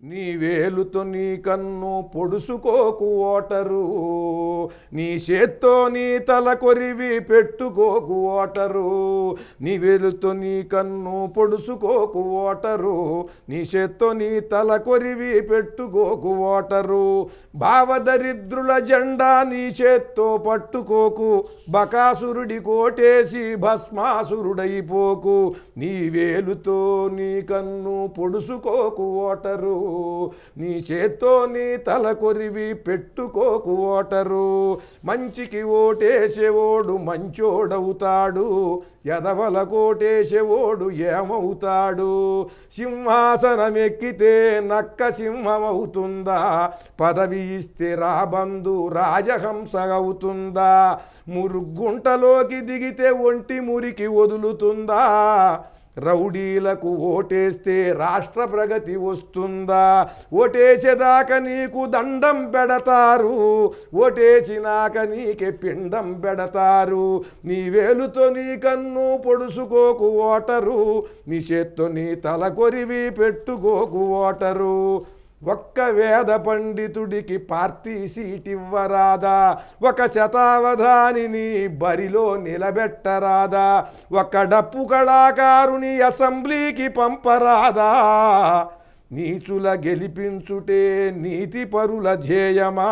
నీ వేలుతో నీ కన్ను పొడుసుకోకు ఓటరు, నీ చేత్తో నీ తల కొరివి పెట్టుకోకు ఓటరు. నీ వేలుతో నీ కన్ను పొడుసుకోకు ఓటరు, నీ చేత్తో నీ తల కొరివి పెట్టుకోకు ఓటరు. భావదరిద్రుల జెండా నీ చేత్తో పట్టుకోకు, బకాసురుడి కోటేసి భస్మాసురుడైపోకు. నీ వేలుతో నీ కన్ను పొడుసుకోకు ఓటరు, నీ చేత్తో నీ తల కొరివి పెట్టుకోకు ఓటరు. మంచికి ఓటేసేవోడు మంచోడవుతాడు, ఎదవల కోటేసేవోడు ఏమవుతాడు? సింహాసనం ఎక్కితే నక్క సింహమవుతుందా, పదవి ఇస్తే రాబందు రాజహంస అవుతుందా? మురుగుంటలోకి దిగితే ఒంటి మురికి వదులుతుందా, రౌడీలకు ఓటేస్తే రాష్ట్ర ప్రగతి వస్తుందా? ఓటేసేదాకా నీకు దండం పెడతారు, ఓటేసినాక నీకే పిండం పెడతారు. నీ వేలుతో నీ కన్ను పొడుసుకోకు ఓటరు, నీ చేత్తో నీ తల కొరివి పెట్టుకోకు ఓటరు. ఒక్క వేద పండితుడికి పార్టీ సీట్ ఇవ్వరాదా, ఒక శతావధానిని బరిలో నిలబెట్టరాదా, ఒక డప్పు కళాకారుని అసెంబ్లీకి పంపరాదా? నీచుల గెలిపించుటే నీతి పరుల ధ్యేయమా?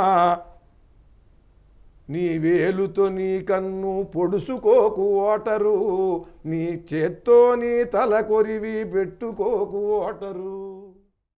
నీ వేలుతో నీ కన్ను పొడుసుకోకు ఓటరు, నీ చేత్తో నీ తల కొరివి పెట్టుకోకు ఓటరు.